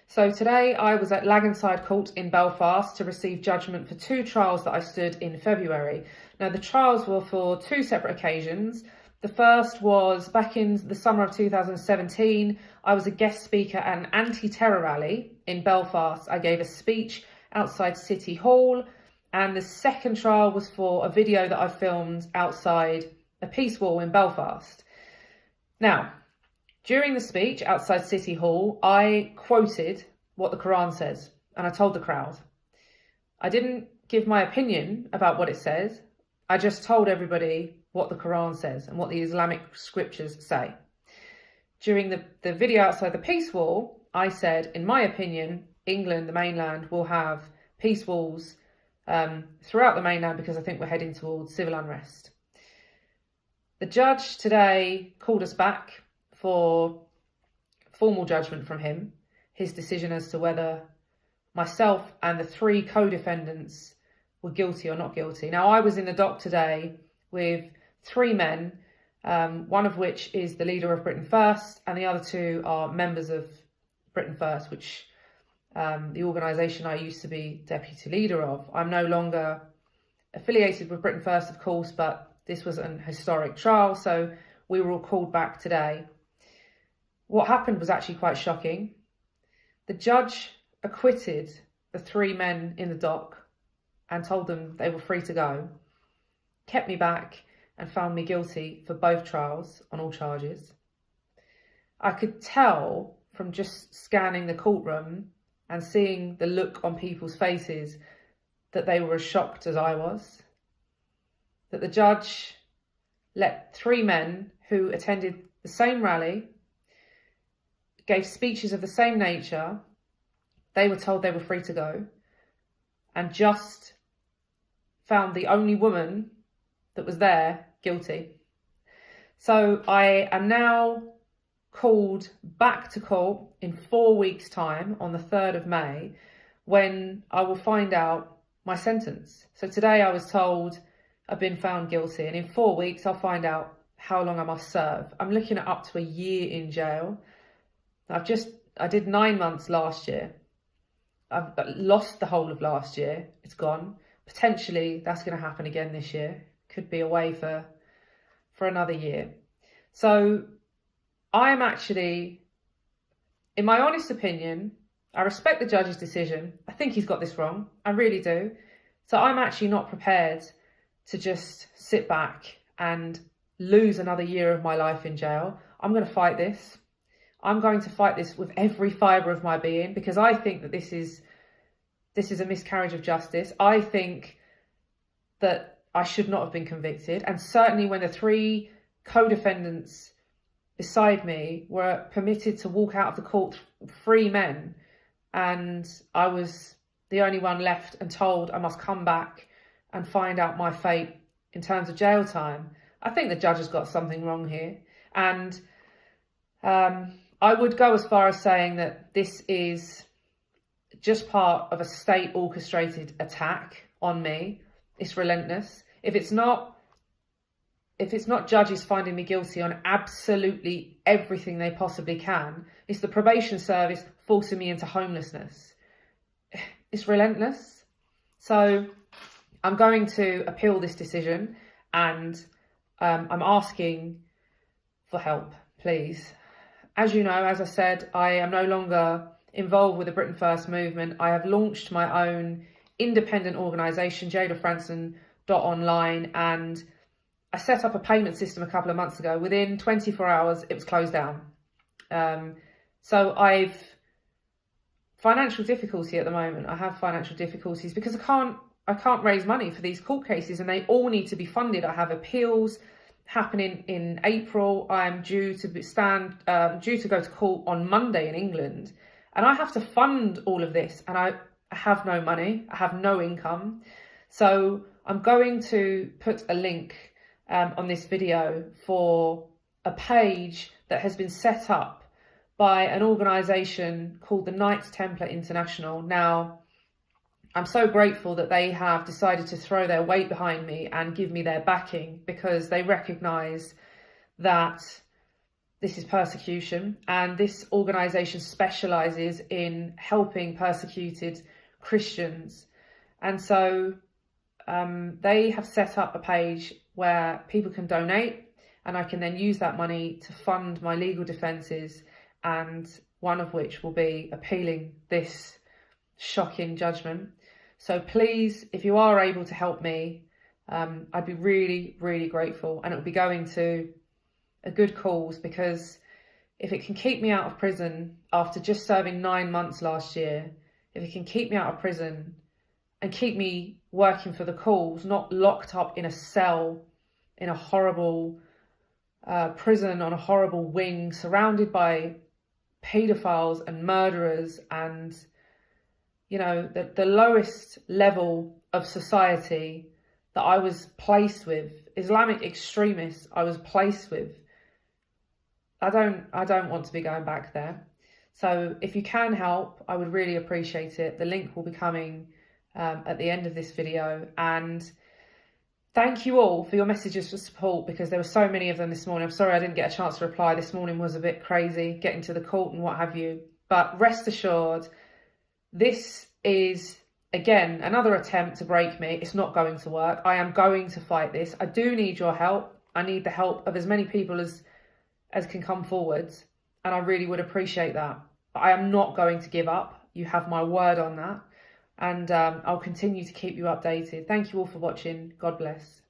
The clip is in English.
So today I was at Laganside Court in Belfast to receive judgment for two trials that I stood in February. Now the trials were for two separate occasions. The first was back in the summer of 2017. I was a guest speaker at an anti-terror rally in Belfast. I gave a speech outside City Hall, and the second trial was for a video that I filmed outside a peace wall in Belfast. Now, during the speech outside City Hall, I quoted what the Quran says, and I told the crowd. I didn't give my opinion about what it says. I just told everybody what the Quran says and what the Islamic scriptures say. During the video outside the peace wall, I said, in my opinion, England, the mainland, will have peace walls throughout the mainland because I think we're heading towards civil unrest. The judge today called us back for formal judgment from him, his decision as to whether myself and the three co-defendants were guilty or not guilty. Now, I was in the dock today with three men, one of which is the leader of Britain First, and the other two are members of Britain First, which the organisation I used to be deputy leader of. I'm no longer affiliated with Britain First, of course, but this was an historic trial, so we were all called back today. What happened was actually quite shocking. The judge acquitted the three men in the dock and told them they were free to go, kept me back and found me guilty for both trials on all charges. I could tell from just scanning the courtroom and seeing the look on people's faces that they were as shocked as I was, that the judge let three men who attended the same rally, gave speeches of the same nature, they were told they were free to go, and just found the only woman that was there guilty. So I am now called back to court in 4 weeks' time on the 3rd of May, when I will find out my sentence. So today I was told I've been found guilty, and in 4 weeks I'll find out how long I must serve. I'm looking at up to a year in jail. I did 9 months last year. I've lost the whole of last year. It's gone. Potentially that's going to happen again this year. Could be away for another year. So I am actually, in my honest opinion, I respect the judge's decision. I think he's got this wrong. I really do. So I'm actually not prepared to just sit back and lose another year of my life in jail. I'm going to fight this. I'm going to fight this with every fibre of my being, because I think that this is a miscarriage of justice. I think that I should not have been convicted. And certainly when the three co-defendants beside me were permitted to walk out of the court, free men, and I was the only one left and told I must come back and find out my fate in terms of jail time, I think the judge has got something wrong here. And I would go as far as saying that this is just part of a state orchestrated attack on me. It's relentless. If it's not judges finding me guilty on absolutely everything they possibly can, it's the probation service forcing me into homelessness. It's relentless. So I'm going to appeal this decision, and I'm asking for help, please. As you know, as I said, I am no longer involved with the Britain First movement. I have launched my own independent organisation, Jayda Fransen.online, and I set up a payment system a couple of months ago. Within 24 hours, it was closed down. So I've financial difficulty at the moment. I have financial difficulties because I can't raise money for these court cases, and they all need to be funded. I have appeals happening in April. I'm due to go to court on Monday in England, and I have to fund all of this, and I have no money. I have no income. So I'm going to put a link on this video for a page that has been set up by an organisation called the Knights Templar International. Now, I'm so grateful that they have decided to throw their weight behind me and give me their backing, because they recognise that this is persecution, and this organisation specialises in helping persecuted Christians. And so they have set up a page where people can donate, and I can then use that money to fund my legal defences, and one of which will be appealing this shocking judgment. So please, if you are able to help me, I'd be really, really grateful, and it will be going to a good cause, because if it can keep me out of prison after just serving 9 months last year, if it can keep me out of prison and keep me working for the cause, not locked up in a cell, in a horrible prison on a horrible wing, surrounded by paedophiles and murderers and, you know, the lowest level of society that I was placed with, Islamic extremists I was placed with. I don't want to be going back there. So if you can help, I would really appreciate it. The link will be coming at the end of this video. And thank you all for your messages for support, because there were so many of them this morning. I'm sorry I didn't get a chance to reply. This morning was a bit crazy, getting to the court and what have you. But rest assured, this is, again, another attempt to break me. It's not going to work. I am going to fight this. I do need your help. I need the help of as many people as can come forwards, and I really would appreciate that. But I am not going to give up. You have my word on that, and I'll continue to keep you updated. Thank you all for watching. God bless.